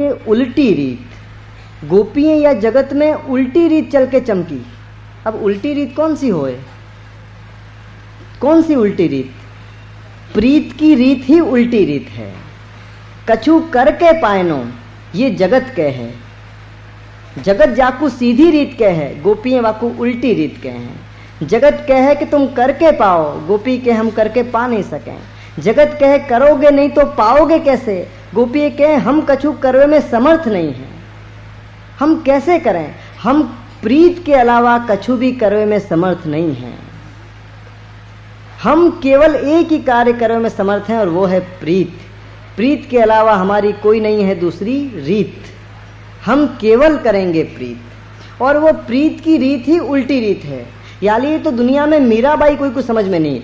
उल्टी रीत, गोपियां या जगत में उल्टी रीत चल के चमकी। अब उल्टी रीत कौन सी होए? कौन सी उल्टी रीत? प्रीत की रीत ही उल्टी रीत है। कछु करके पायनो, ये जगत के है। जगत जाकू सीधी रीत के है, गोपियां वाकू उल्टी रीत के हैं। जगत कहे है कि तुम करके पाओ, गोपी के हम करके पा नहीं सकें। जगत कहे करोगे नहीं तो पाओगे कैसे, गोपी कहे हम कछु करवे में समर्थ नहीं है। हम कैसे करें? हम प्रीत के अलावा कछु भी करवे में समर्थ नहीं हैं। हम केवल एक ही कार्य करवे में समर्थ हैं और वो है प्रीत। प्रीत के अलावा हमारी कोई नहीं है दूसरी रीत। हम केवल करेंगे प्रीत, और वो प्रीत की रीत ही उल्टी रीत है। यानी तो दुनिया में मीराबाई कोई कुछ समझ में नहीं,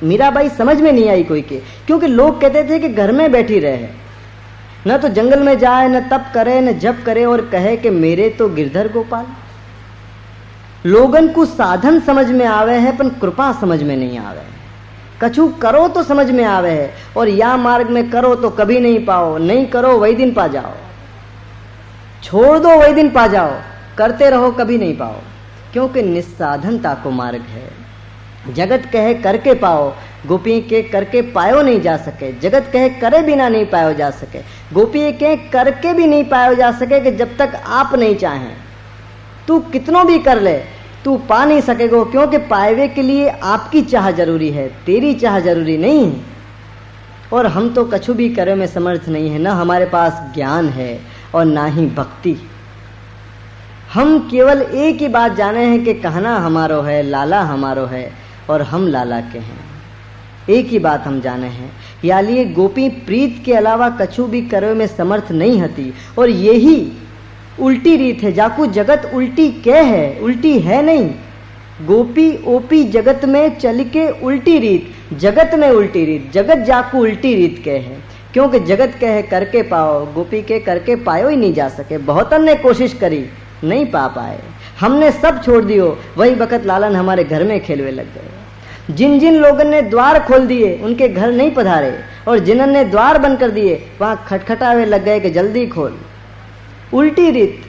मीराबाई समझ में नहीं आई कोई के, क्योंकि लोग कहते थे कि घर में बैठी रहे, न तो जंगल में जाए, न तप करे, न जप करे, और कहे कि मेरे तो गिरधर गोपाल। लोगन को साधन समझ में आवे है, पर कृपा समझ में नहीं आवे। कछु करो तो समझ में आवे है, और या मार्ग में करो तो कभी नहीं पाओ, नहीं करो वही दिन पा जाओ, छोड़ दो वही दिन पा जाओ, करते रहो कभी नहीं पाओ, क्योंकि निस्साधनता को मार्ग है। जगत कहे करके पाओ, गोपी के करके पायो नहीं जा सके। जगत कहे करे बिना नहीं पायो जा सके, गोपी के करके भी नहीं पायो जा सके कि जब तक आप नहीं चाहें। तू कितनों भी कर ले, तू पा नहीं सकेगो, क्योंकि पाएवे के लिए आपकी चाह जरूरी है, तेरी चाह जरूरी नहीं है। और हम तो कछु भी करे में समर्थ नहीं है, ना हमारे पास ज्ञान है और ना ही भक्ति। हम केवल एक ही बात जाने हैं कि कहना हमारो है, लाला हमारो है, और हम लाला के हैं। एक ही बात हम जाने हैं। या लिए गोपी प्रीत के अलावा कछु भी करे में समर्थ नहीं हती, और यही उल्टी रीत है। जाकू जगत उल्टी क्या है, उल्टी है नहीं। गोपी ओपी जगत में चल के उल्टी रीत, जगत में उल्टी रीत, जगत जाकू उल्टी रीत के है, क्योंकि जगत कहे करके पाओ, गोपी के करके पायो ही नहीं जा सके। बहुतन ने कोशिश करी, नहीं पा पाए। हमने सब छोड़ दियो, वही वक्त लालन हमारे घर में खेलवे लग गए। जिन जिन लोगों ने द्वार खोल दिए उनके घर नहीं पधारे, और जिन्होंने द्वार बंद कर दिए वहां खटखटावे लग गए कि जल्दी खोल। उल्टी रीत,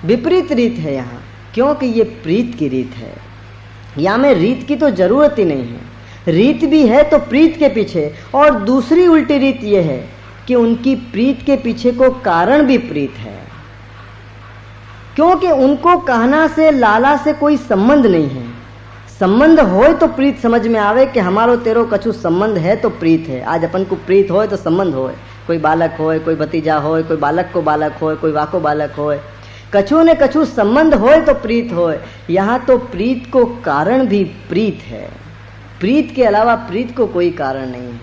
विपरीत रीत है यहाँ, क्योंकि ये प्रीत की रीत है। या में रीत की तो जरूरत ही नहीं है। रीत भी है तो प्रीत के पीछे, और दूसरी उल्टी रीत ये है कि उनकी प्रीत के पीछे को कारण भी प्रीत है, क्योंकि उनको कहना से लाला से कोई संबंध नहीं है। संबंध होए तो प्रीत समझ में आवे कि हमारो तेरो कछु संबंध है तो प्रीत है। आज अपन को प्रीत होए तो संबंध होए, कोई बालक होए, कोई भतीजा होए, कोई बालक को बालक होए, कोई वाको बालक होए, कछु ने कछु संबंध होए तो प्रीत होए। यहाँ तो प्रीत को कारण भी प्रीत है। प्रीत के अलावा प्रीत को कोई कारण नहीं है,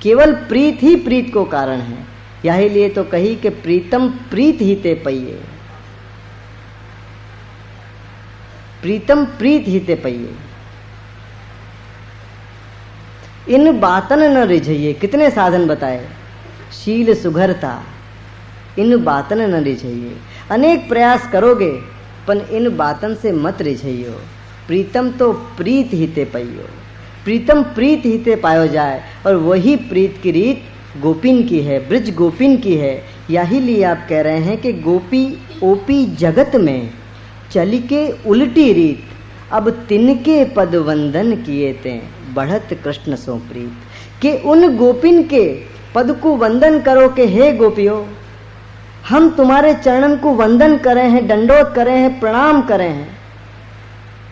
केवल प्रीत ही प्रीत को कारण है। यही लिए तो कही कि प्रीतम प्रीत ही ते पइये, प्रीतम प्रीत ही ते पइये। इन बातन न रिझइये, कितने साधन बताए। शील सुघरता, इन बातन न रिझइये। अनेक प्रयास करोगे पर इन बातन से मत रिझइयो। प्रीतम तो प्रीत ही ते पइयो, प्रीतम प्रीत ही ते पायो जाए। और वही प्रीत की रीत गोपिन की है, ब्रज गोपिन की है। यही लिए आप कह रहे हैं कि गोपी ओपी जगत में चली के उल्टी रीत, अब तिनके पद वंदन किए ते बढ़त कृष्ण सो प्रीत। कि उन गोपिन के पद को वंदन करो कि हे गोपियों, हम तुम्हारे चरणन को वंदन करे हैं, दंडोत करे हैं, प्रणाम करे हैं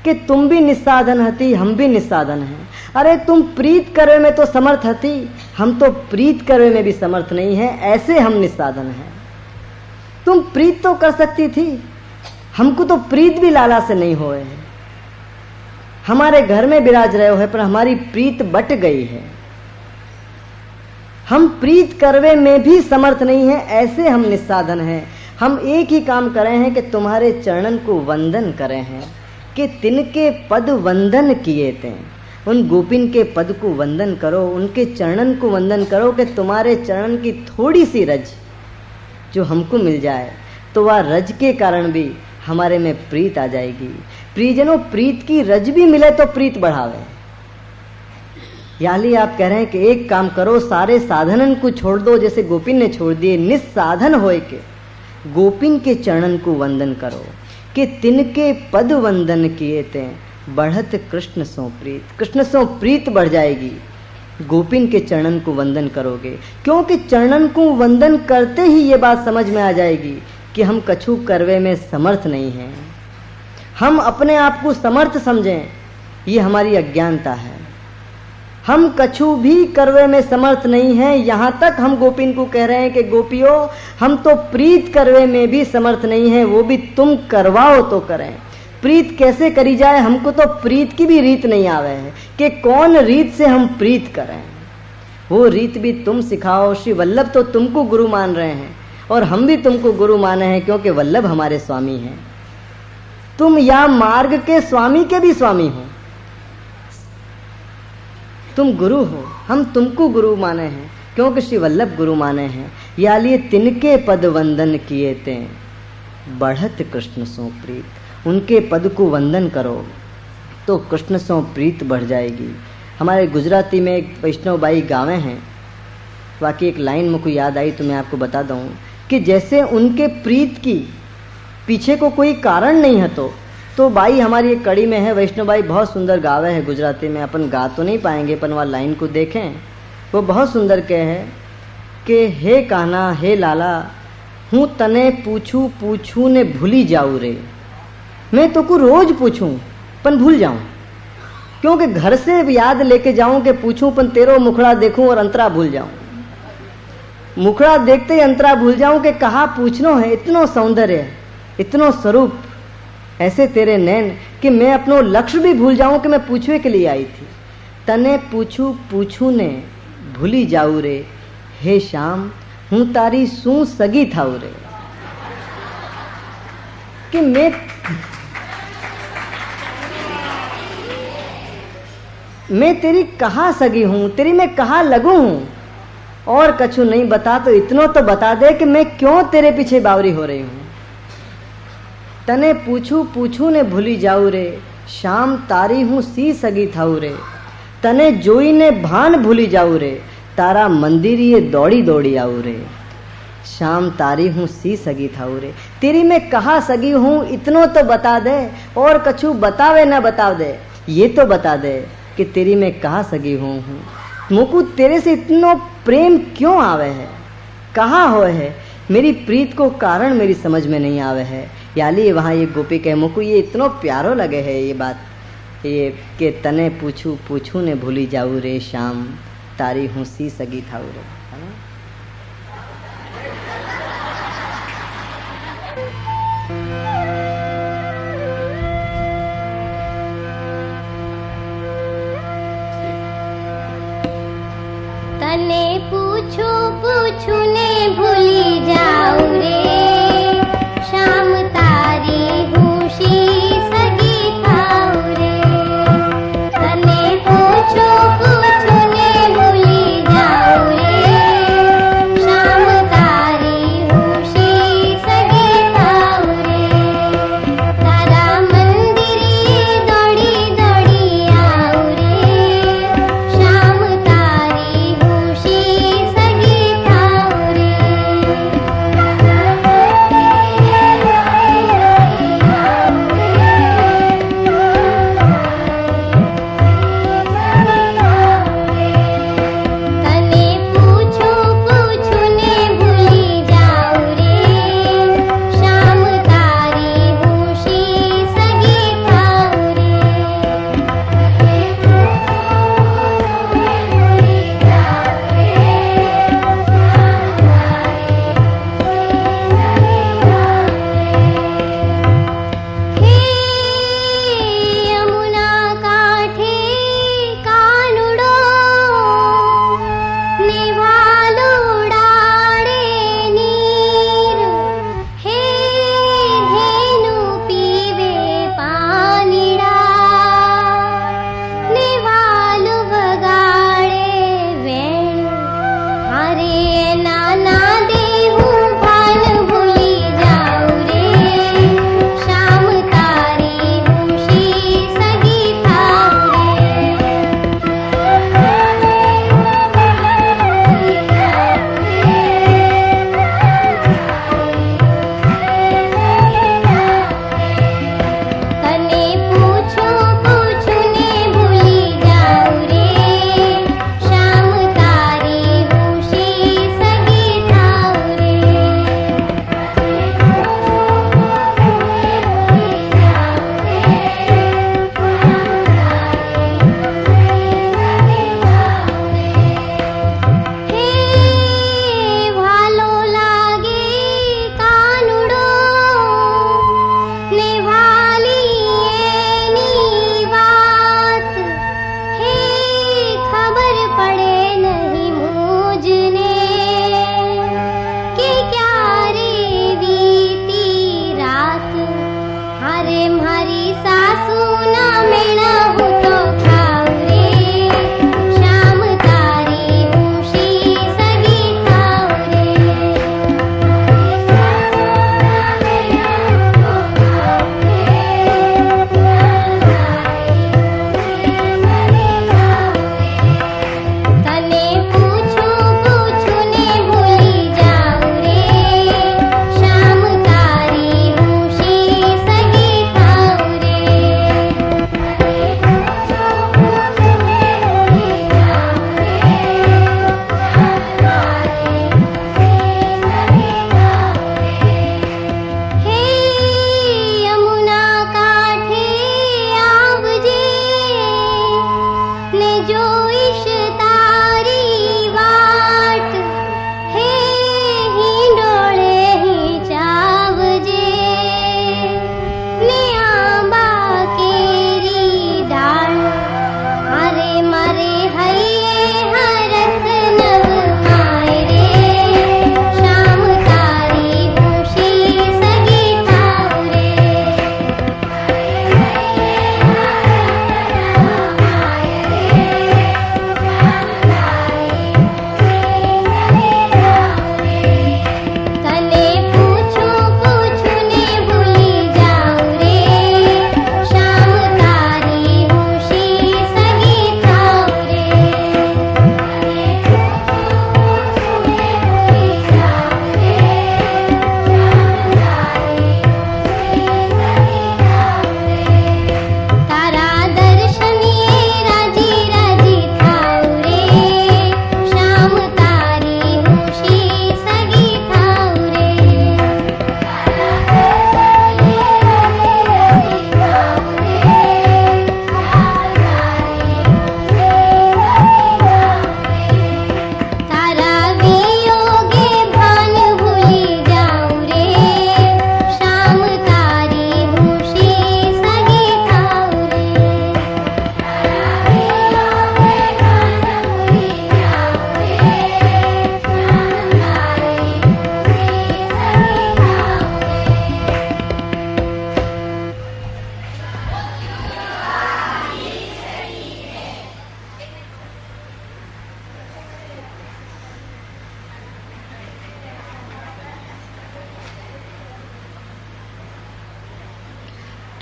कि तुम भी निस्साधन हती, हम भी निस्साधन हैं। अरे तुम प्रीत करे में तो समर्थ हती, हम तो प्रीत करे में भी समर्थ नहीं है, ऐसे हम निस्साधन हैं। तुम प्रीत तो कर सकती थी, हमको तो प्रीत भी लाला से नहीं होए है। हमारे घर में विराज रहे हो है, पर हमारी प्रीत बट गई है। हम प्रीत करवे में भी समर्थ नहीं है, ऐसे हम निस्साधन हैं। हम एक ही काम करे हैं कि तुम्हारे चरणन को वंदन करें हैं, कि तिनके पद वंदन किए थे। उन गोपिन के पद को वंदन करो, उनके चरणन को वंदन करो कि तुम्हारे चरणन की थोड़ी सी रज जो हमको मिल जाए, तो वह रज के कारण भी हमारे में प्रीत आ जाएगी। प्रियजनों, प्रीत की रज भी मिले तो प्रीत बढ़ावे। याली आप कह रहे हैं कि एक काम करो, सारे साधनन को छोड़ दो, जैसे गोपिन ने छोड़ दिए। निस्साधन होए के गोपिन के चरणन को वंदन करो, कि तिनके पद वंदन किए ते बढ़त कृष्ण सो प्रीत। कृष्ण सो प्रीत बढ़ जाएगी गोपिन के चरणन को वंदन करोगे, क्योंकि चरणन को वंदन करते ही ये बात समझ में आ जाएगी कि हम कछु करवे में समर्थ नहीं हैं। हम अपने आप को समर्थ समझें, ये हमारी अज्ञानता है। हम कछु भी करवे में समर्थ नहीं हैं। यहाँ तक हम गोपिन को कह रहे हैं कि गोपियों, हम तो प्रीत करवे में भी समर्थ नहीं हैं, वो भी तुम करवाओ तो करें। प्रीत कैसे करी जाए, हमको तो प्रीत की भी रीत नहीं आवे है कि कौन रीत से हम प्रीत करें। वो रीत भी तुम सिखाओ। श्री वल्लभ तो तुमको गुरु मान रहे हैं और हम भी तुमको गुरु माने हैं, क्योंकि वल्लभ हमारे स्वामी हैं। तुम या मार्ग के स्वामी के भी स्वामी हो, तुम गुरु हो, हम तुमको गुरु माने हैं, क्योंकि श्री वल्लभ गुरु माने हैं। या लिए तिनके पद वंदन किए ते बढ़त कृष्ण सो प्रीत। उनके पद को वंदन करो तो कृष्ण सो प्रीत बढ़ जाएगी। हमारे गुजराती में एक वैष्णव बाई गावे हैं, बाकी एक लाइन मुझको याद आई तो मैं आपको बता दूं कि जैसे उनके प्रीत की पीछे को कोई कारण नहीं है, तो बाई हमारी एक कड़ी में है, वैष्णव बाई बहुत सुंदर गावे है गुजराती में। अपन गा तो नहीं पाएंगे, अपन वहाँ लाइन को देखें, वो बहुत सुंदर कहे है कि हे कान्हा हे लाला, हूँ तने पूछूं पूछूं ने भूली जाऊँ रे। मैं तो को रोज पूछूं पन भूल जाऊं, क्योंकि घर से याद लेके जाऊं कि पूछूं पन तेरो मुखड़ा देखूं और अंतरा भूल जाऊं। मुखड़ा देखते ही अंतरा भूल जाऊं कि कहाँ पूछनो है। इतनो सौंदर्य, इतनो स्वरूप, ऐसे तेरे नैन कि मैं अपनो लक्ष्य भी भूल जाऊं कि मैं पूछवे के लिए आई थी। तने पूछू पूछू ने भूली जाऊ रे, हे श्याम हूँ तारी सू सगी थाऊ रे। कि मैं तेरी कहाँ सगी हूँ, तेरी मैं कहाँ लगू हूँ, और कछु नहीं बता तो इतनो तो बता दे कि मैं क्यों तेरे पीछे बावरी हो रही हूँ। तने पूछू पूछू ने भूली जाऊ रे, शाम तारी हूँ सी सगी थाऊ रे। तने जोई ने भान भूली जाऊ रे, तारा मंदिर ये दौड़ी दौड़ी आऊ रे। शाम तारी हूँ सी सगी थाऊ रे। तेरी मैं कहाँ सगी हूँ इतनो तो बता दे, और कछु बतावे न बता दे, ये तो बता दे कि तेरी मैं कहाँ सगी हूँ। मुझको तेरे से इतनो प्रेम क्यों आवे है, कहाँ हो है, मेरी प्रीत को कारण मेरी समझ में नहीं आवे है। याली वहाँ ये गोपी कहे, मुझको ये इतनो प्यारो लगे है ये बात, ये कि तने पूछू पूछू ने भूली जाऊ रे, शाम तारी हूँ सी सगी थाऊ रे, है ना। तने पूछू पूछू ने भूली जाऊ रे, शाम तारी हूँ सी सगी थाऊ रे। तने पूछू पूछू ने भूली जाऊ रे, शाम तारी हूँ सी सगी थाऊ रे। तारा मंदिर ये दौड़ी दौड़ी आऊ रे, शाम तारी हूँ सी सगी थाऊ रे। तने पूछू पूछू ने भूली जाऊ रे, शाम तारी हूँ सी सगी थाऊ रे। हे यमुना काठे कानुडो, निभालो डाळे नीर। हे धेनु पीवे पानीडा, निभालो बगाड़े वेण। हारे नाना देहू भान भूली जाऊ रे, शाम तारी हूँ सी सगी थाऊ रे।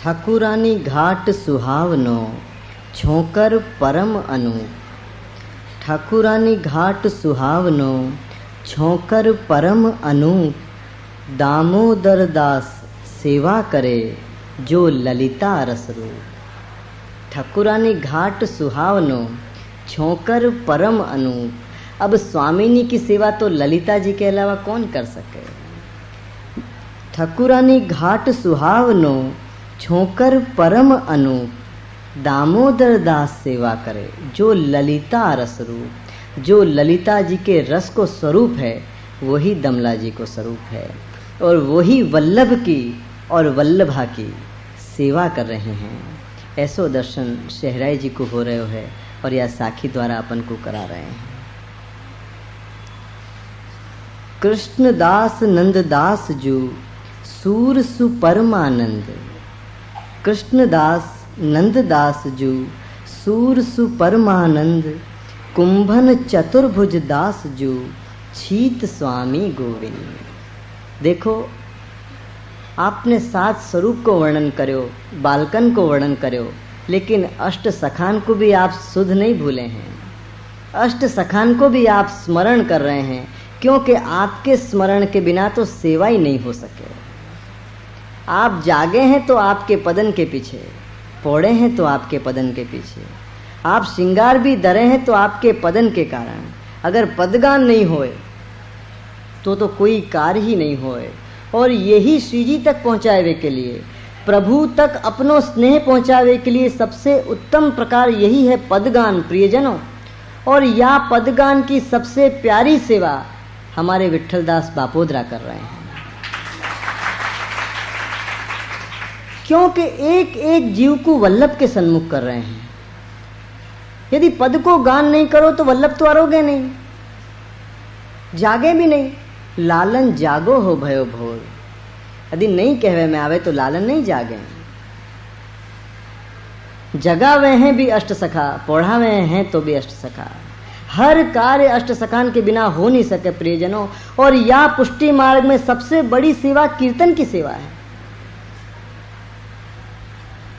ठाकुरानी घाट सुहावनो छोकर परम अनूप। ठाकुरानी घाट सुहावनो छोकर परम अनूप। दामोदर दास सेवा करे जो ललिता रस रूप। ठाकुरानी घाट सुहावनो छोकर परम अनूप। अब स्वामिनी की सेवा तो ललिता जी के अलावा कौन कर सके। ठाकुरानी घाट सुहावनो छोकर परम अनूप। दामोदर दास सेवा करे जो ललिता रस रूप। जो ललिता जी के रस को स्वरूप है वही दमला जी को स्वरूप है, और वही वल्लभ की और वल्लभा की सेवा कर रहे हैं। ऐसो दर्शन शहराई जी को हो रहे है और यह साखी द्वारा अपन को करा रहे हैं। कृष्णदास नंददास जू सूर सुपरमानंद। कृष्णदास नंददास जू सूर सुपरमानंद। कुंभन चतुर्भुज दास जू छीत स्वामी गोविंद। देखो, आपने 7 स्वरूप को वर्णन करो, बालकन को वर्णन करो, लेकिन अष्ट सखान को भी आप सुध नहीं भूले हैं। अष्ट सखान को भी आप स्मरण कर रहे हैं, क्योंकि आपके स्मरण के बिना तो सेवा ही नहीं हो सके। आप जागे हैं तो आपके पदन के पीछे, पौड़े हैं तो आपके पदन के पीछे, आप श्रृंगार भी धरे हैं तो आपके पदन के कारण। अगर पदगान नहीं होए तो कोई कार्य ही नहीं होए। और यही श्री जी तक पहुँचावे के लिए, प्रभु तक अपनो स्नेह पहुँचावे के लिए सबसे उत्तम प्रकार यही है पदगान प्रियजनों। और या पदगान की सबसे प्यारी सेवा हमारे विट्ठलदास बापोदरा कर रहे हैं, क्योंकि एक एक जीव को वल्लभ के सन्मुख कर रहे हैं। यदि पद को गान नहीं करो तो वल्लभ तो अरोगे नहीं, जागे भी नहीं। लालन जागो हो भयो भोर। यदि नहीं कहवे में आवे तो लालन नहीं जागे। जगावे हैं भी अष्ट सखा, पढ़ावे हैं तो भी अष्ट सखा। हर कार्य अष्ट सखान के बिना हो नहीं सके प्रियजनों। और या पुष्टि मार्ग में सबसे बड़ी सेवा कीर्तन की सेवा है,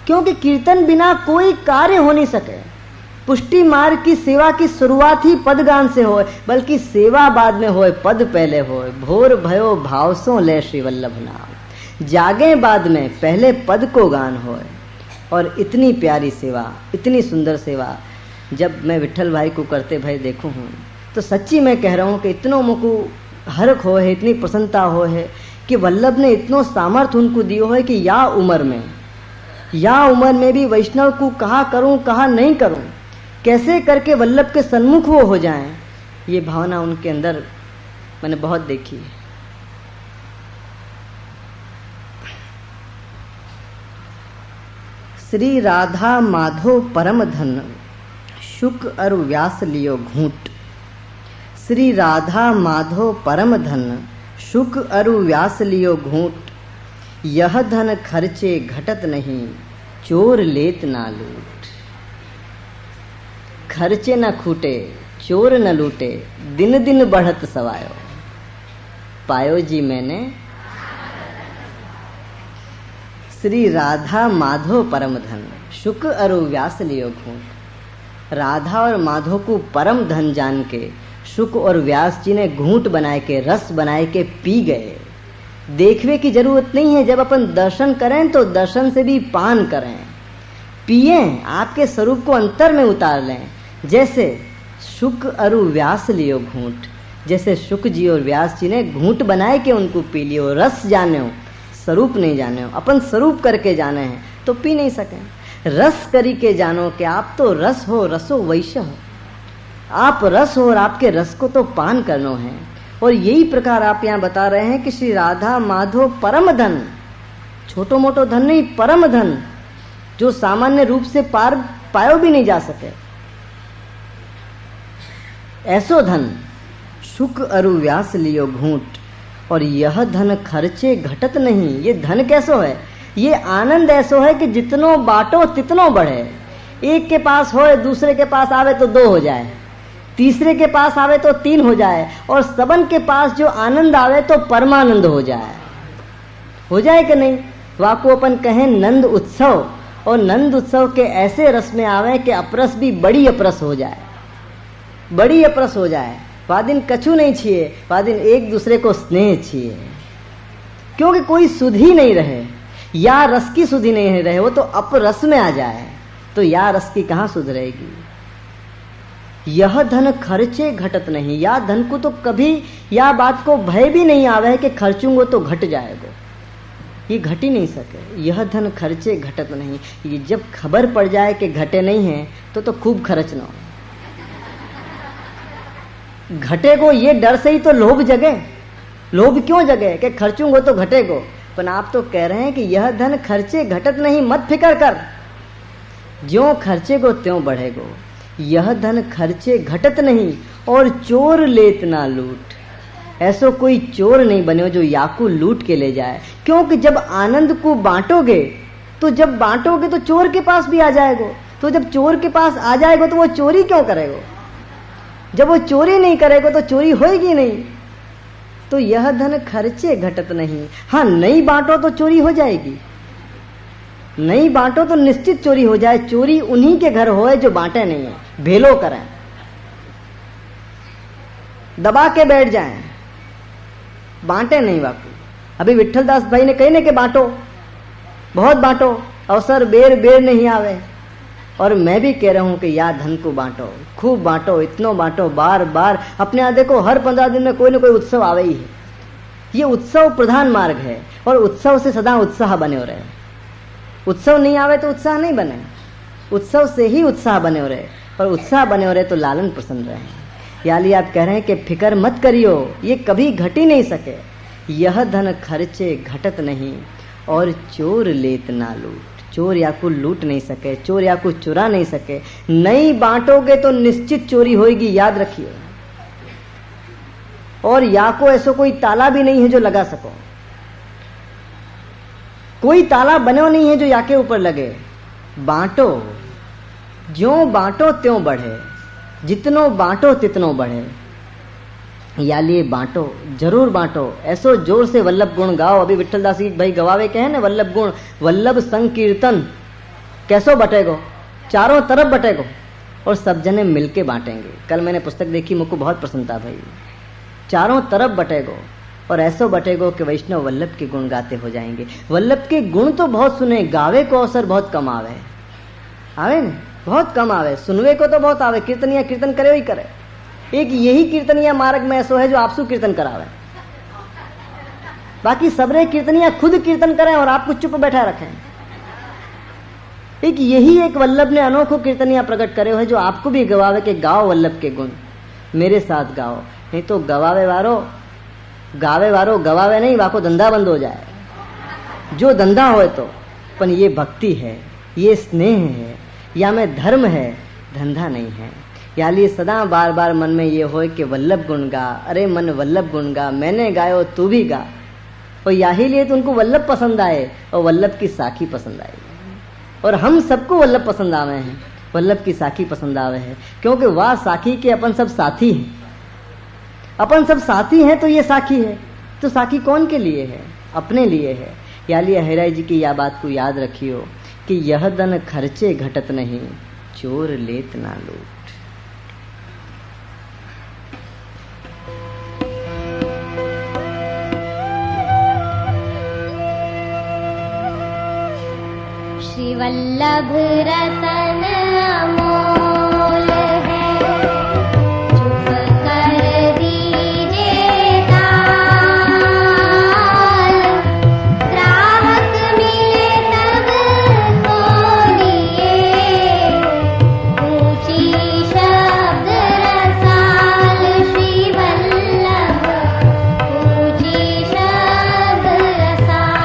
क्योंकि कीर्तन बिना कोई कार्य हो नहीं सके। पुष्टि मार्ग की सेवा की शुरुआत ही पदगान से होए, बल्कि सेवा बाद में होए, पद पहले होए। भोर भयो भाव सो ले श्री वल्लभ नाम। जागे बाद में, पहले पद को गान होए। और इतनी प्यारी सेवा, इतनी सुंदर सेवा जब मैं विट्ठल भाई को करते भाई देखूँ हूँ तो सच्ची मैं कह रहा हूँ कि इतनों मुको हरख हो है, इतनी प्रसन्नता हो है कि वल्लभ ने इतनो सामर्थ्य उनको दियो है कि या उम्र में भी वैष्णव को कहा करूँ कहा नहीं करूँ, कैसे करके वल्लभ के सन्मुख वो हो जाएं। ये भावना उनके अंदर मैंने बहुत देखी है। श्री राधा माधो परम धन शुक अरु व्यास लियो घूट। श्री राधा माधो परम धन शुक अरु व्यास लियो घूट। यह धन खर्चे घटत नहीं चोर लेत ना लूट। खर्चे न खूटे चोर न लूटे दिन दिन बढ़त सवायो। पायो जी मैंने श्री राधा माधो परम धन शुक अरु व्यास लियो घूट। राधा और माधो को परम धन जान के शुक और व्यास जी ने घूंट बनाए के, रस बनाए के पी गए। देखने की जरूरत नहीं है, जब अपन दर्शन करें तो दर्शन से भी पान करें, पिए, आपके स्वरूप को अंतर में उतार लें। जैसे शुक अरु व्यास लियो घूंट, जैसे शुक जी और व्यास जी ने घूंट बनाए के उनको पी लियो। रस जाने हो, स्वरूप नहीं जाने हो। अपन स्वरूप करके जाने हैं तो पी नहीं सकें। रस करी के जानो कि आप तो रस हो, रसो वैश्य हो। आप रस हो और आपके रस को तो पान करना है। और यही प्रकार आप यहाँ बता रहे हैं कि श्री राधा माधो परम धन, छोटो मोटो धन नहीं, परम धन, जो सामान्य रूप से पार पायो भी नहीं जा सके, ऐसो धन शुक अरु व्यास लियो घूंट। और यह धन खर्चे घटत नहीं। ये धन कैसो है, ये आनंद ऐसो है कि जितनो बांटो तितनो बढ़े। एक के पास होए, दूसरे के पास आवे तो 2 हो जाए, तीसरे के पास आवे तो 3 हो जाए, और सबन के पास जो आनंद आवे तो परमानंद हो जाए कि नहीं। वाको अपन कहें नंद उत्सव, और नंद उत्सव के ऐसे रस में आवे कि अपरस भी बड़ी अपरस हो जाए, बड़ी अपरस हो जाए। वह दिन कछु नहीं छिए, वह दिन एक दूसरे को स्नेह छिए, क्योंकि कोई सुध ही नहीं रहे, या रस की सुध ही नहीं रहे, वो तो अपरस में आ जाए, तो या रस की कहाँ सुध रहेगी। यह धन खर्चे घटत नहीं, या धन को तो कभी या बात को भय भी नहीं आवे कि खर्चूंगो तो घट जाएगा, ये घट ही नहीं सके। यह धन खर्चे घटत नहीं, ये जब खबर पड़ जाए कि घटे नहीं है तो खूब खर्चना हो। घटे को ये डर से ही तो लोभ जगे, लोभ क्यों जगे कि खर्चूंगो तो घटेगो। पर आप तो कह रहे हैं कि यह धन खर्चे घटत नहीं, मत फिकर कर, ज्यों खर्चेगो त्यों बढ़ेगो। यह धन खर्चे घटत नहीं, और चोर लेत ना लूट, ऐसो कोई चोर नहीं बने जो याकू लूट के ले जाए। क्योंकि जब आनंद को बांटोगे, तो जब बांटोगे तो चोर के पास भी आ जाएगो, तो जब चोर के पास आ जाएगो तो वो चोरी क्यों करेगो। जब वो चोरी नहीं करेगा तो चोरी होएगी नहीं। तो यह धन खर्चे घटत नहीं। हाँ, नहीं बांटो तो चोरी हो जाएगी, नहीं बांटो तो निश्चित चोरी हो जाए। चोरी उन्हीं के घर होए जो बांटे नहीं है, भेलो करें, दबा के बैठ जाएं, बांटे नहीं। बापू अभी विठल दास भाई ने कहने के बांटो, बहुत बांटो, अवसर बेर बेर नहीं आवे। और मैं भी कह रहा हूं कि या धन को बांटो, खूब बांटो, इतनो बांटो, बार बार। अपने यहाँ देखो हर 15 दिन में कोई ना कोई उत्सव आवे ही है। ये उत्सव प्रधान मार्ग है, और उत्सव से सदा उत्साह बने हो रहे। उत्सव नहीं आवे तो उत्साह नहीं बने, उत्सव से ही उत्साह बने हो रहे, और उत्साह बने हो रहे तो लालन प्रसन्न रहे। याली आप कह रहे हैं कि फिकर मत करियो, ये कभी घट ही नहीं सके। यह धन खर्चे घटत नहीं, और चोर लेत ना लूट, चोर या को लूट नहीं सके, चोर या को चुरा नहीं सके। नहीं बांटोगे तो निश्चित चोरी होगी, याद रखिए। और या को ऐसा कोई ताला भी नहीं है जो लगा सको, कोई ताला बनो नहीं है जो या के ऊपर लगे। बांटो, ज्यों बांटो त्यों बढ़े, जितनो बांटो तितनो बढ़े। या लिए बांटो, जरूर बांटो, ऐसो जोर से वल्लभ गुण गाओ। अभी विठल दास भाई गवावे कहे ना वल्लभ गुण, वल्लभ संकीर्तन कैसो बटेगो, चारों तरफ बटेगो, और सब जने मिलके बांटेंगे। कल मैंने पुस्तक देखी, मुझको बहुत पसंद था भाई। चारों तरफ बटेगो, और ऐसो बटेगो कि वैष्णव वल्लभ के गुण गाते हो जाएंगे। वल्लभ के गुण तो बहुत सुने, गावे को अवसर बहुत कम आवे, आवे न बहुत कम आवे, सुनवे को तो बहुत आवे। कीर्तनिया कीर्तन करे ही करे। एक यही कीर्तनिया मार्ग में ऐसो है जो आपसु कीर्तन करावे, बाकी सबरे कीर्तनिया खुद कीर्तन करें और आपको चुप बैठा रखें। एक यही एक वल्लभ ने अनोखो कीर्तनिया प्रकट करे है जो आपको भी गवावे के गाओ वल्लभ के गुण, मेरे साथ गाओ। नहीं तो गवावे वारो गावे वारो गवावे नहीं, वाको धंधा बंद हो जाए। जो धंधा होए तो, पर ये भक्ति है, ये स्नेह है, या में धर्म है, धंधा नहीं है। या लिए सदा बार बार मन में ये हो कि वल्लभ गुण गा, अरे मन वल्लभ गुण गा, मैंने गायो तू भी गा। और यही लिए तो उनको वल्लभ पसंद आए, और वल्लभ की साखी पसंद आई। और हम सबको वल्लभ पसंद आवे हैं, वल्लभ की साखी पसंद आवे है, क्योंकि वह साखी के अपन सब साथी हैं। अपन सब साथी हैं तो ये साखी है। तो साखी कौन के लिए है? अपने लिए है। या लिए हरिराय जी की यह बात को याद रखियो कि यह धन खर्चे घटत नहीं, चोर लेत ना लूट। श्री वल्लभ रतन अमोल है, चुप कर दीजिए ताल, ग्राहक मिले तब खोलिए, ऊंची शब्द रसाल। श्री वल्लभ ऊंची शब्द रसाल।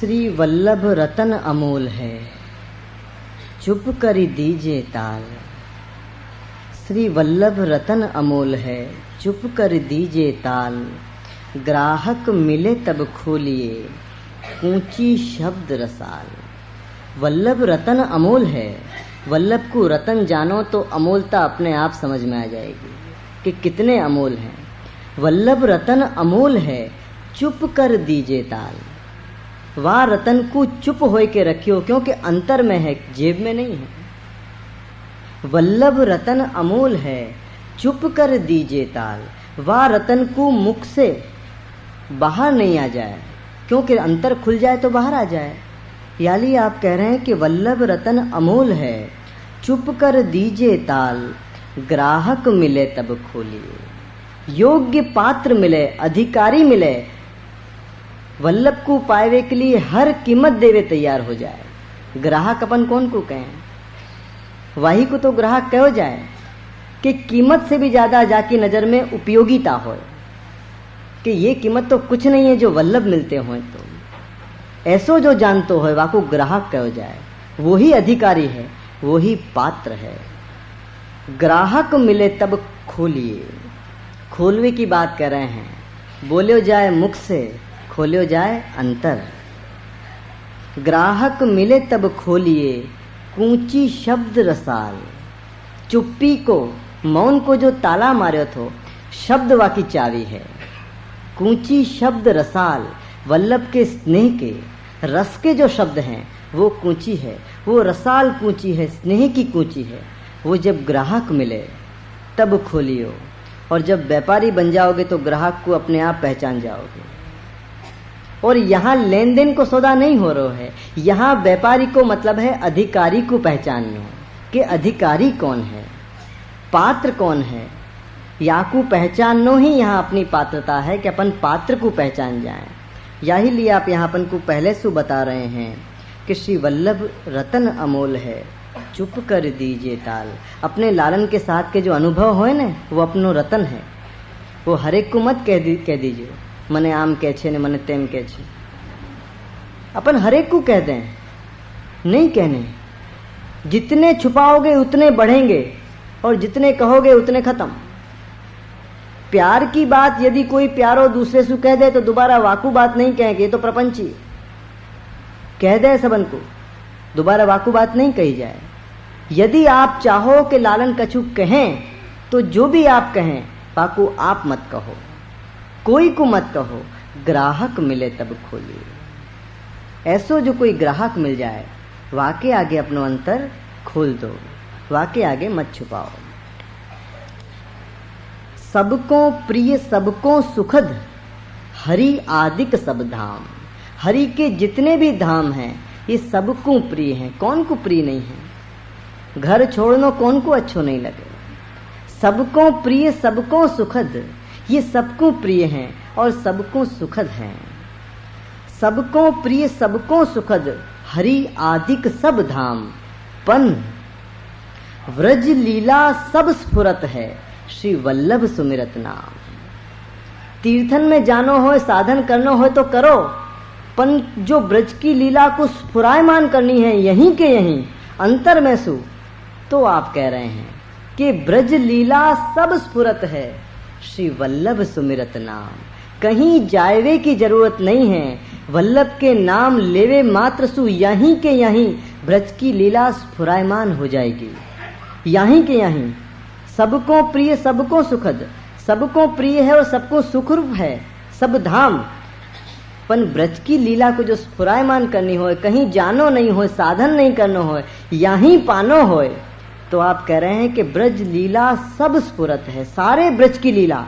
श्री वल्लभ रतन अमोल है, चुप कर दीजिए ताल। श्री वल्लभ रतन अमोल है, चुप कर दीजिए ताल। ग्राहक मिले तब खोलिए, कूंची शब्द रसाल। वल्लभ रतन अमोल है। वल्लभ को रतन जानो तो अमोलता अपने आप समझ में आ जाएगी कि कितने अमोल हैं। वल्लभ रतन अमोल है, चुप कर दीजिए ताल। वाह रतन को चुप होए के रखियो, क्योंकि अंतर में है, जेब में नहीं है। वल्लभ रतन अमोल है, चुप कर दीजिए ताल। वाह रतन को मुख से बाहर नहीं आ जाए, क्योंकि अंतर खुल जाए तो बाहर आ जाए। यानी आप कह रहे हैं कि वल्लभ रतन अमोल है, चुप कर दीजिए ताल। ग्राहक मिले तब खोलिए, योग्य पात्र मिले, अधिकारी मिले, वल्लभ को पावे के लिए हर कीमत देवे तैयार हो जाए। ग्राहक अपन कौन को कहें, वही को तो ग्राहक कहो जाए कि कीमत से भी ज्यादा जाकी नजर में उपयोगिता हो, कि ये कीमत तो कुछ नहीं है जो वल्लभ मिलते हो। तो ऐसो जो जानतो है वाको ग्राहक कहो जाए, वो ही अधिकारी है, वो ही पात्र है। ग्राहक मिले तब खोलिए, खोलवे की बात कर रहे हैं। बोलो जाए मुख से, खोलो जाए अंतर। ग्राहक मिले तब खोलिए, कूंची शब्द रसाल। चुप्पी को, मौन को जो ताला मारे थो, शब्द वाकी चावी है। कूंची शब्द रसाल, वल्लभ के स्नेह के, रस के जो शब्द हैं वो कूंची है, वो रसाल कूंची है, स्नेह की कूंची है। वो जब ग्राहक मिले तब खोलियो, और जब व्यापारी बन जाओगे तो ग्राहक को अपने आप पहचान जाओगे। और यहाँ लेन देन को सौदा नहीं हो रहा है, यहाँ व्यापारी को मतलब है अधिकारी को पहचानना कि अधिकारी कौन है, पात्र कौन है। या को पहचानो ही यहाँ अपनी पात्रता है कि अपन पात्र को पहचान जाएं। यही लिए आप यहाँ अपन को पहले से बता रहे हैं कि श्री वल्लभ रतन अमोल है, चुप कर दीजिए ताल। अपने लालन के साथ के जो अनुभव होए ना, वो अपनो रतन है। वो हरेक को मत कह दीजिए मने आम कह छे ने मने तेम कह छे। अपन हरेक को कह दें, नहीं कहने। जितने छुपाओगे उतने बढ़ेंगे, और जितने कहोगे उतने खत्म। प्यार की बात यदि कोई प्यारो दूसरे से कह दे तो दोबारा वाकू बात नहीं कहेंगे, ये तो प्रपंची कह दे सबन को, दोबारा वाकू बात नहीं कही जाए। यदि आप चाहो कि लालन कछु कहें तो जो भी आप कहें वाकू आप मत कहो, कोई को मत कहो। ग्राहक मिले तब खोलिए। ऐसो जो कोई ग्राहक मिल जाए वाके आगे अपनो अंतर खोल दो, वाके आगे मत छुपाओ। सबको प्रिय सबको सुखद, हरि आदिक सब धाम। हरि के जितने भी धाम हैं ये सबको प्रिय हैं। कौन को प्रिय नहीं है? घर छोड़ना कौन को अच्छो नहीं लगे। सबको प्रिय सबको सुखद, ये सबको प्रिय हैं और सबको सुखद हैं। सबको प्रिय सबको सुखद, हरि आदिक सब धाम। पन व्रज लीला सब स्फुरत है, श्री वल्लभ सुमिरत नाम। तीर्थन में जानो हो, साधन करनो हो तो करो, पन जो ब्रज की लीला को स्फुरायमान करनी है यहीं के यहीं अंतर में सु, तो आप कह रहे हैं कि ब्रज लीला सब स्फुरत है, श्री वल्लभ सुमिरत नाम। कहीं जायवे की जरूरत नहीं है, वल्लभ के नाम लेवे मात्र सु यहीं के यहीं ब्रज की लीला स्फुरायमान हो जाएगी। यहीं के यहीं सबको प्रिय सबको सुखद, सबको प्रिय है और सबको सुखरूप है सब धाम। पन ब्रज की लीला को जो स्फुरायमान करनी हो, कहीं जानो नहीं हो, साधन नहीं करनो हो, यहीं पानो हो, तो आप कह रहे हैं कि ब्रज लीला सब स्फुरत है, सारे ब्रज की लीला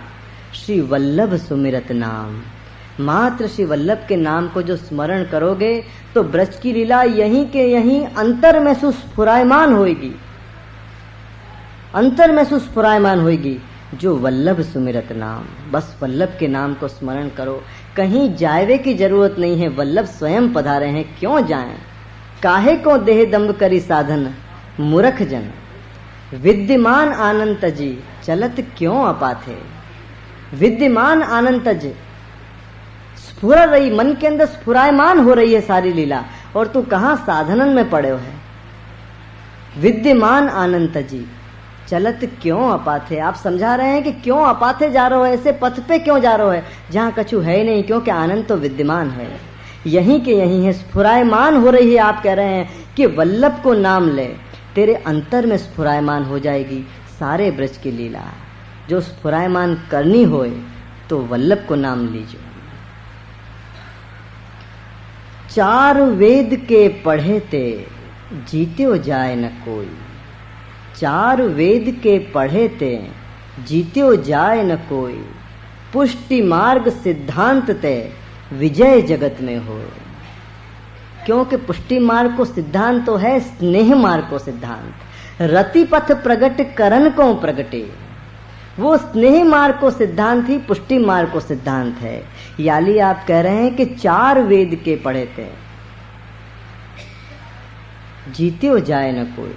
श्री वल्लभ सुमिरत नाम। मात्र श्री वल्लभ के नाम को जो स्मरण करोगे तो ब्रज की लीला यहीं के यहीं अंतर में सुस्फुरायमान होगी, अंतर में सुस्फुरायमान होगी। जो वल्लभ सुमिरत नाम, बस वल्लभ के नाम को स्मरण करो, कहीं जायवे की जरूरत नहीं है। वल्लभ स्वयं पधारे हैं, क्यों जाएं? काहे को देह दम्भ करी साधन मूर्ख जन, विद्यमान आनंद तजी चलत क्यों अपाथे। विद्यमान आनंद तज स्फुर रही, मन के अंदर स्फुरायमान हो रही है सारी लीला, और तू कहाँ साधनन में पड़े हो है। विद्यमान आनंद जी चलत क्यों अपाथे, आप समझा रहे हैं कि क्यों अपाथे जा रहे हो, ऐसे पथ पे क्यों जा रहे हो है जहाँ कछु है ही नहीं, क्योंकि आनंद तो विद्यमान है, यहीं के यहीं है, स्फुरायमान हो रही है। आप कह रहे हैं कि वल्लभ को नाम ले, तेरे अंतर में स्फुरायमान हो जाएगी सारे ब्रज की लीला। जो स्फुरायमान करनी होए तो वल्लभ को नाम लीजिए। चार वेद के पढ़े ते जीत्यो जाए न कोई, चार वेद के पढ़े ते जीत्यो जाए न कोई, पुष्टि मार्ग सिद्धांत ते विजय जगत में हो। क्योंकि पुष्टि मार्ग को सिद्धांत तो है स्नेह मार्ग को सिद्धांत, रति पथ प्रगट करन को प्रगटे, वो स्नेह मार्ग को सिद्धांत ही पुष्टि मार्ग को सिद्धांत है। याली आप कह रहे हैं कि चार वेद के पढ़े थे जीत्यो जाए न कोई,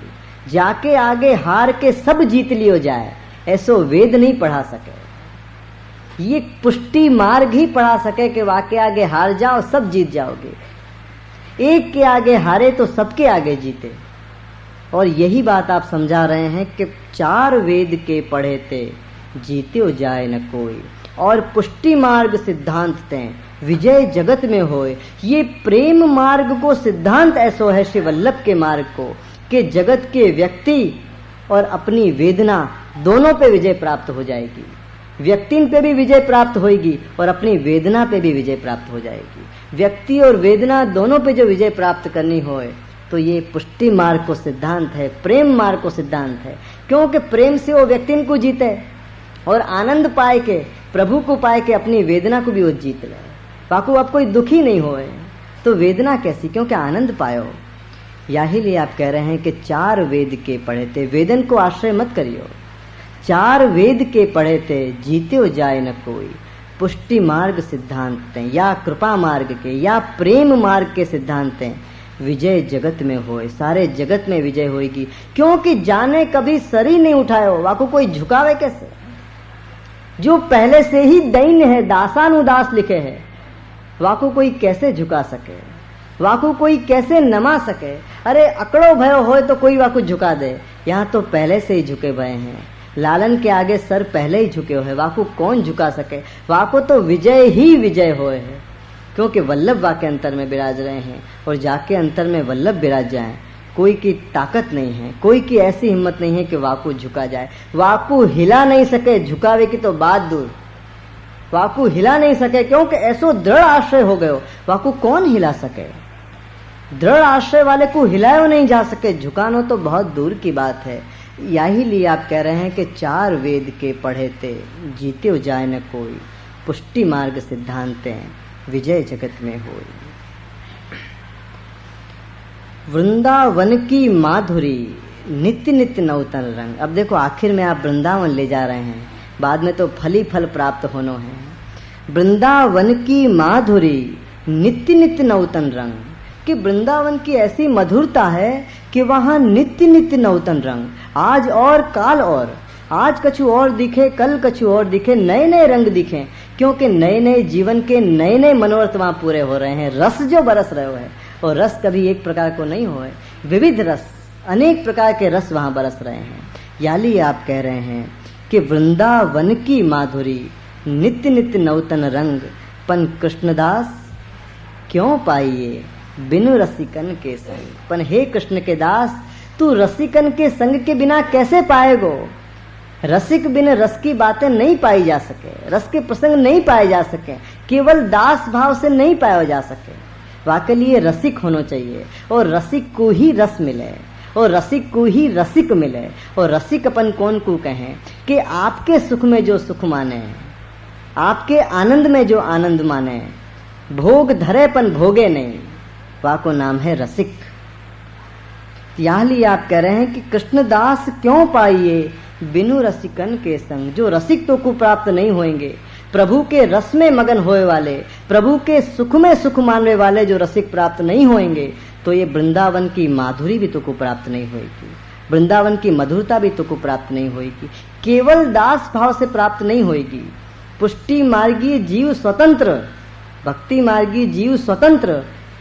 जाके आगे हार के सब जीत लियो जाए, ऐसो वेद नहीं पढ़ा सके। ये पुष्टि मार्ग ही पढ़ा सके कि वाके आगे हार जाओ सब जीत जाओगे, एक के आगे हारे तो सबके आगे जीते। और यही बात आप समझा रहे हैं कि चार वेद के पढ़े थे जीत्यो जाए न कोई, और पुष्टि मार्ग सिद्धांत ते विजय जगत में होए। ये प्रेम मार्ग को सिद्धांत ऐसो है श्री वल्लभ के मार्ग को कि जगत के व्यक्ति और अपनी वेदना दोनों पे विजय प्राप्त हो जाएगी, व्यक्ति पे भी विजय प्राप्त होगी और अपनी वेदना पे भी विजय प्राप्त हो जाएगी। व्यक्ति और वेदना दोनों पे जो विजय प्राप्त करनी होए तो ये पुष्टि मार्ग को सिद्धांत है, प्रेम मार्ग को सिद्धांत है। क्योंकि प्रेम से वो व्यक्ति को जीते और आनंद पाए के, प्रभु को पाए के अपनी वेदना को भी वो जीत ले। बाकू आप कोई दुखी नहीं होए तो वेदना कैसी, क्योंकि आनंद पायो। यही लिए आप कह रहे हैं कि चार वेद के पढ़े थे, वेदन को आश्रय मत करियो, चार वेद के पढ़े थे जीत्यो जाए न कोई, पुष्टि मार्ग सिद्धांत या कृपा मार्ग के या प्रेम मार्ग के सिद्धांत विजय जगत में होए, सारे जगत में विजय होएगी। क्योंकि जाने कभी सर ही नहीं उठायो, वाको कोई झुकावे कैसे, जो पहले से ही दैन्य है, दासानुदास लिखे है, वाको कोई कैसे झुका सके, वाको कोई कैसे नमा सके। अरे अकड़ो भयो होए तो कोई वाको झुका दे, यहाँ तो पहले से ही झुके भय हैं, लालन के आगे सर पहले ही झुके हुए, वाको कौन झुका सके, वाको तो विजय ही विजय होए है। क्योंकि वल्लभ वाके अंतर में विराज रहे हैं और जाके अंतर में वल्लभ विराज जाए, कोई की ताकत नहीं है, कोई की ऐसी हिम्मत नहीं है कि वाकू झुका जाए। वाकू हिला नहीं सके, झुकावे की तो बात दूर, वाकू हिला नहीं सके क्योंकि ऐसो दृढ़ आश्रय हो गयो, वाकू कौन हिला सके। दृढ़ आश्रय वाले को हिलायो नहीं जा सके, झुकानो तो बहुत दूर की बात है। यही लिए आप कह रहे हैं कि चार वेद के पढ़े थे जीत्यो जाए न कोई, पुष्टि मार्ग सिद्धांत विजय जगत में होई। वृंदावन की माधुरी नित्य नित्य नौतन रंग। अब देखो आखिर में आप वृंदावन ले जा रहे हैं, बाद में तो फल ही फल प्राप्त होना है। वृंदावन की माधुरी नित्य नित्य नौतन रंग, कि वृंदावन की ऐसी मधुरता है कि वहाँ नित्य नित्य नौतन रंग, आज और काल और, आज कछु और दिखे, कल कछु और दिखे, नए नए रंग दिखे। क्योंकि नए नए जीवन के नए नए मनोरथ वहाँ पूरे हो रहे हैं, रस जो बरस रहे हैं, और रस कभी एक प्रकार को नहीं होए, विविध रस, अनेक प्रकार के रस वहाँ बरस रहे हैं। याली आप कह रहे हैं कि वृंदावन की माधुरी नित्य नित्य नौतन रंग, पन कृष्णदास क्यों पाइए बिनु रसिकन के संग। पन हे कृष्ण के दास, तू रसिकन के संग के बिना कैसे पाएगो। रसिक बिन रस की बातें नहीं पाई जा सके, रस के प्रसंग नहीं पाए जा सके, केवल दास भाव से नहीं पाया जा सके। वाकई लिए रसिक होना चाहिए, और रसिक को ही रस मिले, और रसिक को ही रसिक मिले। और रसिक अपन कौन को कहें कि आपके सुख में जो सुख माने, आपके आनंद में जो आनंद माने, भोग धरेपन भोगे नहीं, वाको नाम है रसिक। याली आप कह रहे हैं कि कृष्णदास क्यों पाइए बिनु रसिकन के संग। जो रसिक तो को प्राप्त नहीं होंगे, प्रभु के रस में मगन होए वाले, प्रभु के सुख में सुख मानने वाले जो रसिक प्राप्त नहीं होंगे, तो ये वृंदावन की माधुरी भी तो को प्राप्त नहीं होगी, वृंदावन की मधुरता भी तो को प्राप्त नहीं होगी, केवल दास भाव से प्राप्त नहीं होगी। पुष्टि मार्गीय जीव स्वतंत्र भक्ति मार्गी जीव स्वतंत्र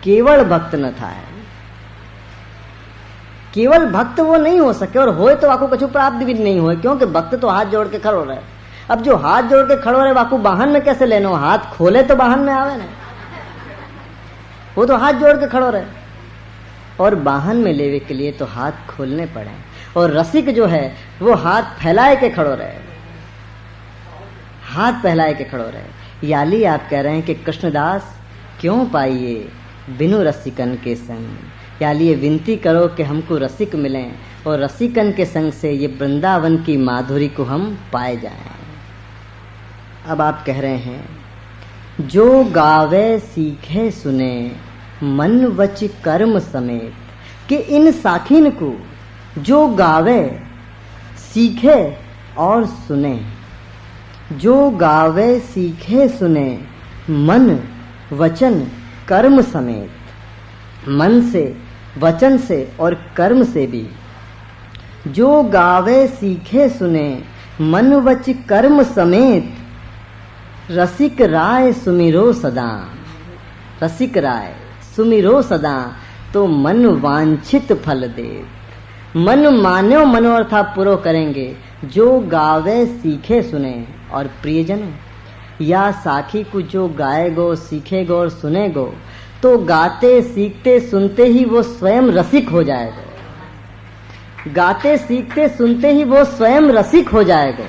केवल भक्त न था। केवल भक्त वो नहीं हो सके, और होए तो वाकू कछु प्राप्त भी नहीं होए, क्योंकि भक्त तो हाथ जोड़ के खड़ो रहे। अब जो हाथ जोड़ के खड़ो रहे वाकू वाहन में कैसे लेनो, हाथ खोले तो वाहन में आवे ना, वो तो हाथ जोड़ के खड़ो रहे। और वाहन में लेवे के लिए तो हाथ खोलने पड़े, और रसिक जो है वो हाथ फैलाए के खड़ो रहे, हाथ फैलाए के खड़ो रहे। याली आप कह रहे हैं कि कृष्णदास क्यों पाइए बिनु रसिकन के संग, याली ये विनती करो कि हमको रसिक मिलें, और रसिकन के संग से ये वृंदावन की माधुरी को हम पाए जाएं। अब आप कह रहे हैं जो गावे सीखे सुने मन वच कर्म समेत, कि इन साखिन को जो गावे सीखे और सुने, जो गावे सीखे सुने मन वचन कर्म समेत, मन से वचन से और कर्म से भी, जो गावे सीखे सुने मन वच कर्म समेत, रसिक राय सुमिरो सदा, रसिक राय सुमिरो सदा, तो मन वांछित फल दे। मन मान्यो मनोरथा पुरो करेंगे जो गावे सीखे सुने। और प्रियजन या साखी को जो गाएगो सीखेगो और सुनेगो, तो गाते सीखते सुनते ही वो स्वयं रसिक हो जाएगा। गाते सीखते सुनते ही वो स्वयं रसिक हो जाएगा।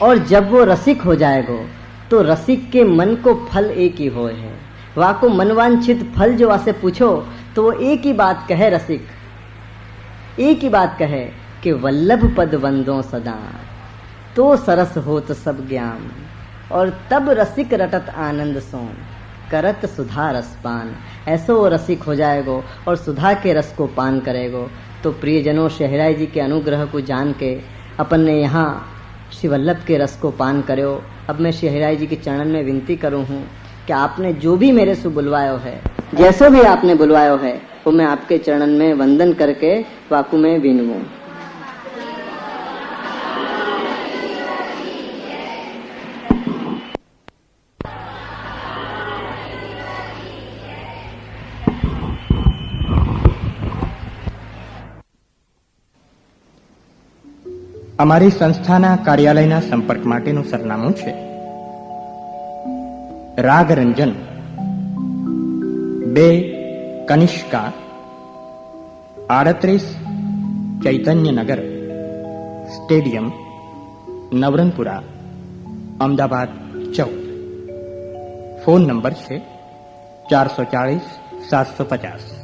और जब वो रसिक हो जाएगा तो रसिक के मन को फल एक ही होए है। वाको मनवांछित फल जो वासे पूछो तो वो एक ही बात कहे, रसिक एक ही बात कहे कि वल्लभ पद वंदो सदा, तो सरस होत सब ज्ञान, और तब रसिक रटत आनंद सोन, करत सुधा रस पान। ऐसो वो रसिक हो जाएगो और सुधा के रस को पान करेगो। तो प्रियजनों, शहराई जी के अनुग्रह को जान के अपन ने यहाँ श्री वल्लभ के रस को पान करो। अब मैं शहराई जी के चरणन में विनती करूँ हूँ कि आपने जो भी मेरे से बुलवायो है, जैसो भी आपने बुलवायो है, वो मैं आपके चरणन में वंदन करके वाकू में विनूं। અમારી સંસ્થાના કાર્યાલયના સંપર્ક માટેનું સરનામું છે Ragranjan 2 Kanishka 38 Chaitanyanagar stadium Navrangpura Ahmedabad 14। Phone number છે 440 750।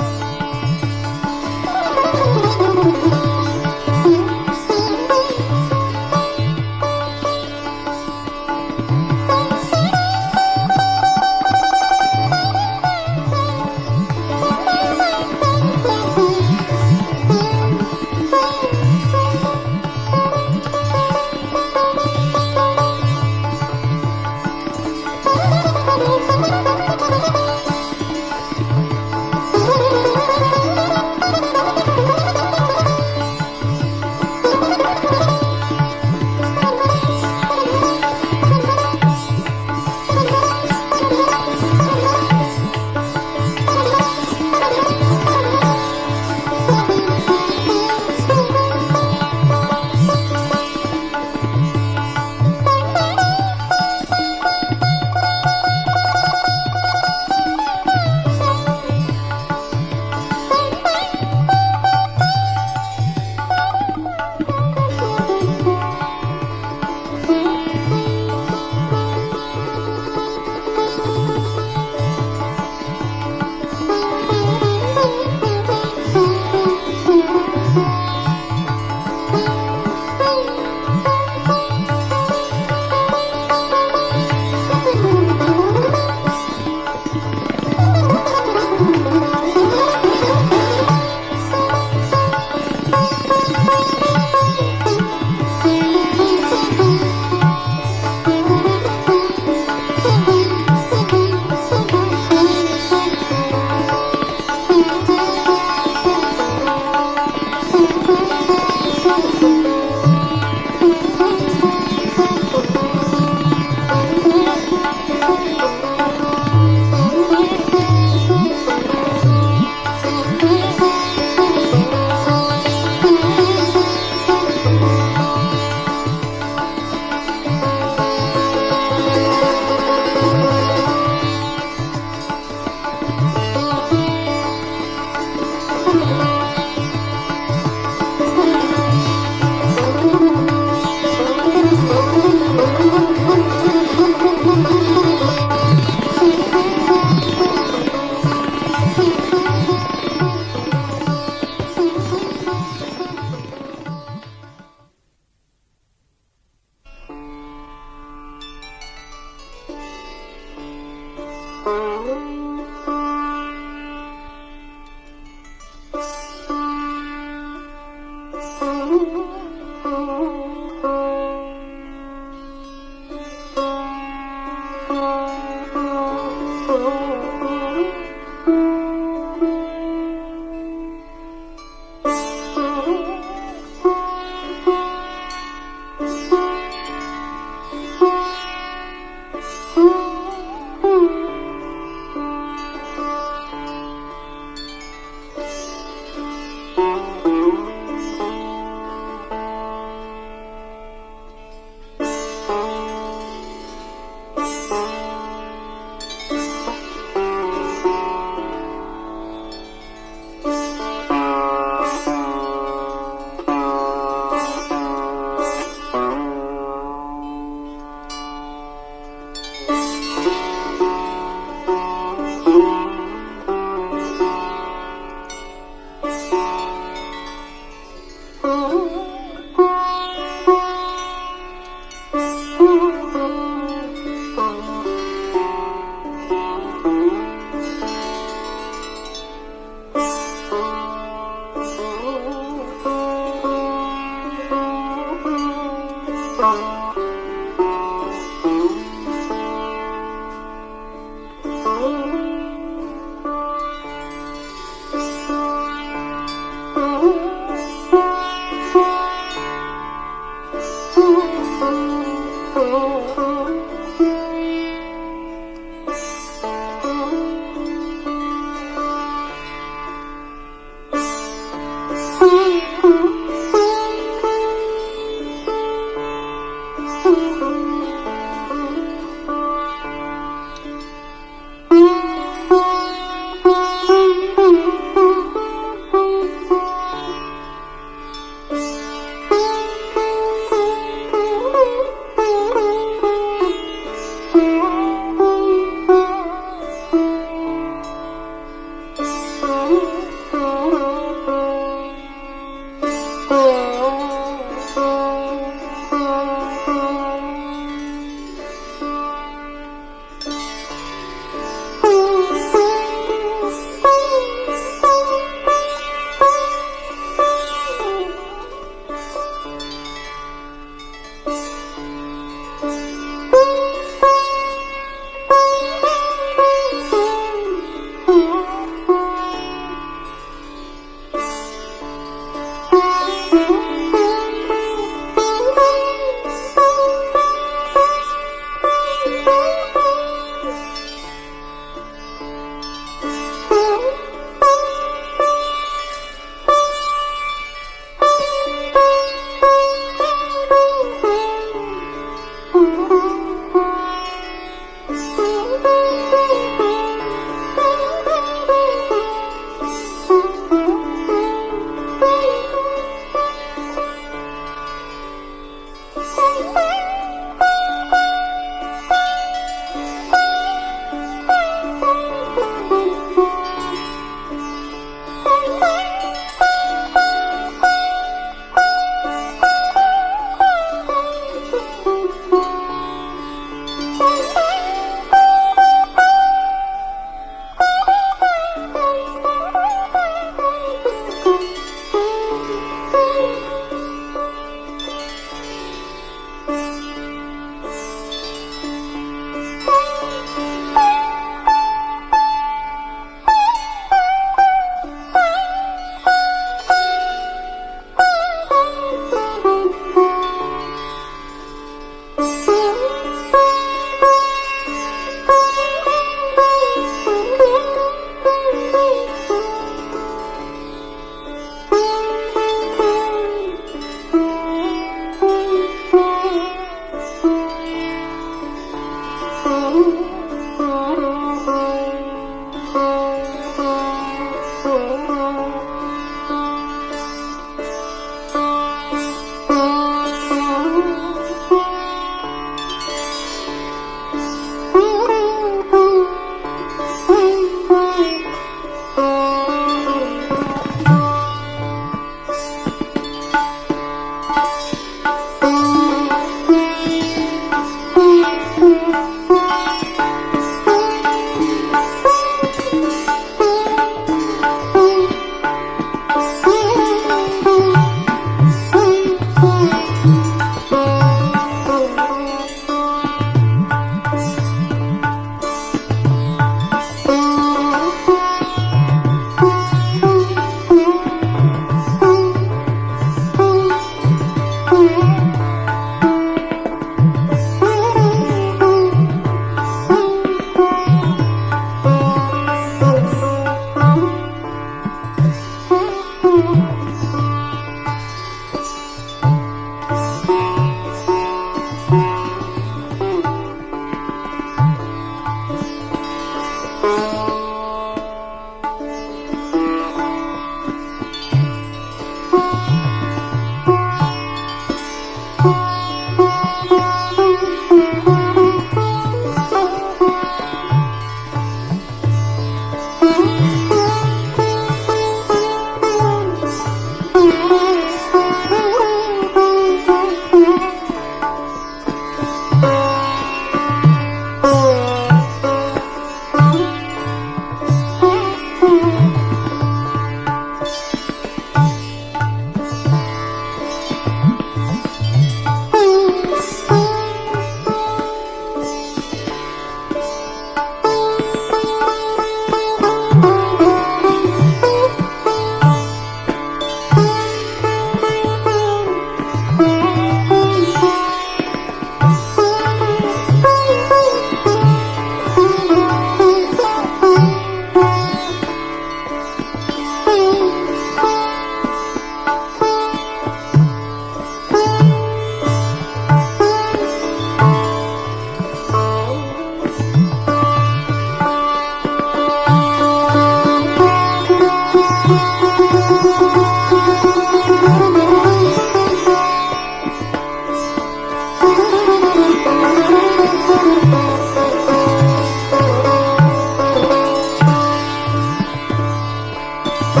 ी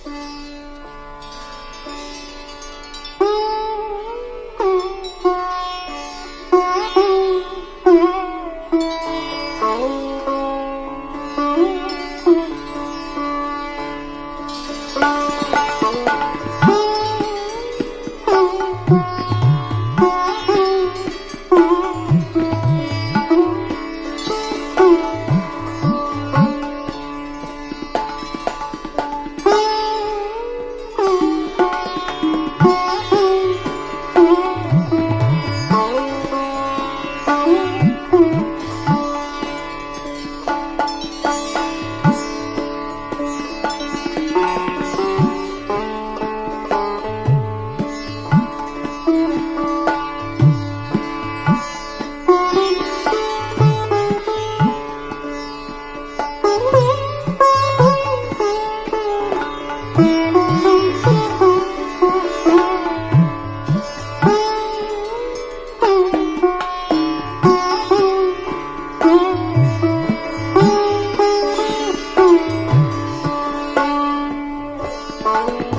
Thank you.